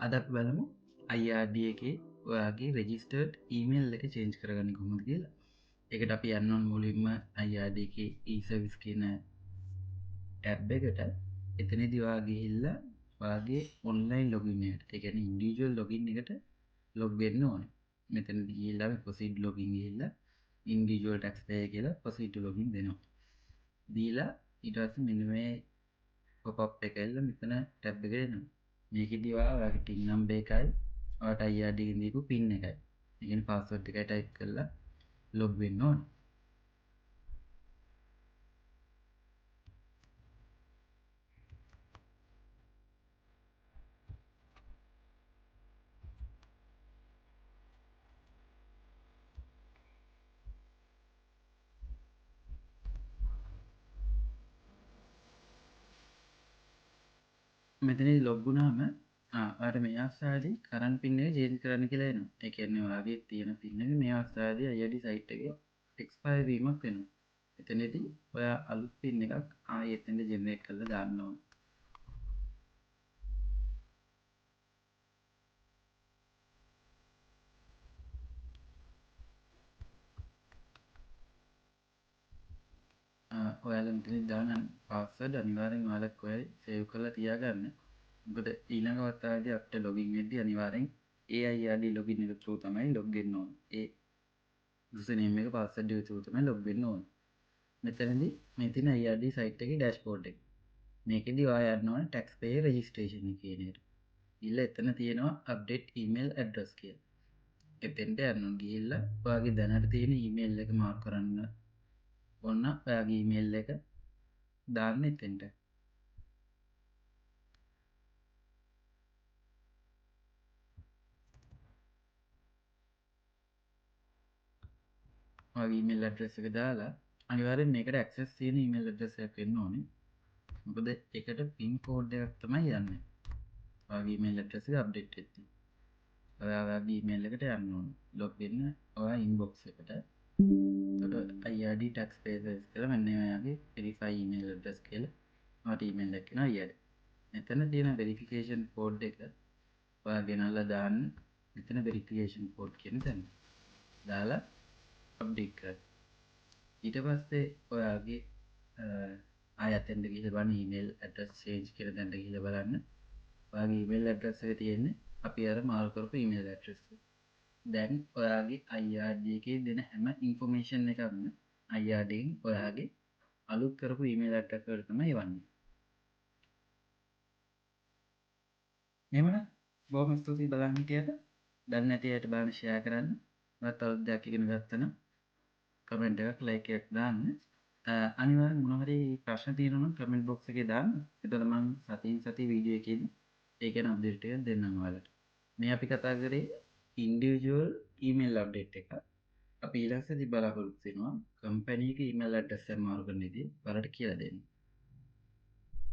අද අපි බලමු IRD එකේ ඔයාගේ රෙජිස්ටර්ඩ් ඊමේල් එක චේන්ජ් කරගන්නේ කොහොමද කියලා. ඒකට අපි යන්න ඕන මුලින්ම IRD එකේ e-service කියන ටැබ් එකට. එතනදී ඔයා ගිහිල්ලා ඔයාගේ ඔන්ලයින් ලොගින් එකට, ඒ කියන්නේ ඉන්ඩිවිජුවල් ලොගින් එකට ලොග් වෙන්න ඕනේ. මෙතනදී ගිහිල්ලා අපි proceed login ගිහිල්ලා individual taxpayer කියලා proceed login දෙනවා. දීලා ඊට පස්සේ මෙන්න මේ පොප් එක එල්ල මෙතන ටැබ් එකට එනවා. මේකෙදි ඔයාගේ ටින් නම්බර් එකයි ඔයාට IRD එකෙන් දීපු පින් එකයි. ඒ කියන්නේ පාස්වර්ඩ් එකයි ටයිප් කරලා ලොග් වෙන්න ඕනේ. මෙතනදී ලොග් වුණාම ඔයාට මේ අවස්ථාවේදී කරන්ට් පින් එක චේන්ජ් කරන්න කියලා එනවා. ඒ කියන්නේ ඔයාගේ තියෙන පින් එක මේ අවස්ථාවේදී IRD සයිට් එකේ එක්ස්පයර් වීමක් වෙනවා. එතනදී ඔයා අලුත් පින් එකක් ආයෙ එතනදී ජෙනරේට් කරලා දාන්න ඕනේ. ඔයාලා මෙතනදී දාන පාස්වර්ඩ් අනිවාර්යෙන් ඔයාලා කොහේ සේව් කරලා තියාගන්න. මොකද ඊළඟ වතාවේදී අපිට ලොගින් වෙද්දී අනිවාර්යෙන් ඒ IRD ලොගින් එක through තමයි ලොග් වෙන්න ඕනේ. ඒ යුසර් නේම් එක පාස්වර්ඩ් එක through තමයි ලොග් වෙන්න ඕනේ. මෙතනදී මේ තියෙන IRD සයිට් එකේ ඩෑෂ්බෝඩ් එක. මේකෙදි ඔයා යන්න ඕනේ tax payer registration එක කියන එකට. ඊළ එතන තියෙනවා update email address කියලා. එතෙන්ට යන්න ඕනේ. ගිහිල්ලා ඔයාගේ දැනට තියෙන email එක මාර්ක් කරන්න. ඔන්න ඔයාගේ email එක දාන්න එතෙන්ට. ඔයාගේ email address එක දාලා අනිවාර්යෙන් මේකට access තියෙන email address එකක් වෙන්න ඕනේ. මොකද ඒකට pin code එකක් තමයි යන්නේ. ඔයාගේ email address එක update වෙද්දී. ඔයාගේ email එකට යන්න ඕනේ. log වෙන්න ඔයා inbox එකට. එතකොට IRD taxpayers කියලා මෙන්න ඔයාගේ verify email address කියලා ඔයාට email එකක් එනවා IRD. මෙතන තියෙන verification code එක ඔයා ගෙනල්ලා දාන්න. මෙතන verification code කියන තැන. දාලා අප්ඩේට් කරන්න. ඊට පස්සේ ඔයාගේ ආයෙත් එන්න ගිහලා බලන්න email address change කියලා දැනට ගිහලා බලන්න. ඔයාගේ email address එක තියෙන්නේ අපි අර මාරු කරපු email address එක. දැන් ඔයාගේ IRD එකේ දෙන හැම information එකක්ම IRD එකෙන් ඔයාගේ අලුත් කරපු email address වලට තමයි එවන්නේ. එහෙමනම් බොහොම ස්තුතියි බලන්න හිටියට. දන්නේ නැති අයට බලන්න share කරන්න. මත් අලුත් දෙයක් ඉගෙන ගත්තා නම් කමෙන්ට් එකක් ලයික් එකක් දාන්න. අනිවාර්යෙන් මොනවා හරි ප්‍රශ්න තියෙනවා නම් කමෙන්ට් බොක්ස් එකේ දාන්න. එතකොට මම සතියෙන් සති වීඩියෝ එකේදී ඒක ගැන අප්ඩේට් එකක් දෙන්නම් ඔයාලට. මේ අපි කතා කරේ ඉන්ඩිවිජුවල් ඊමේල් අප්ඩේට් එක. අපි ඊළඟට බලාපොරොත්තු වෙනවා කම්පැනි එකේ ඊමේල් ඇඩ්‍රස් එක මාරු කරන විදිහ ඔයාලට කියලා දෙන්න.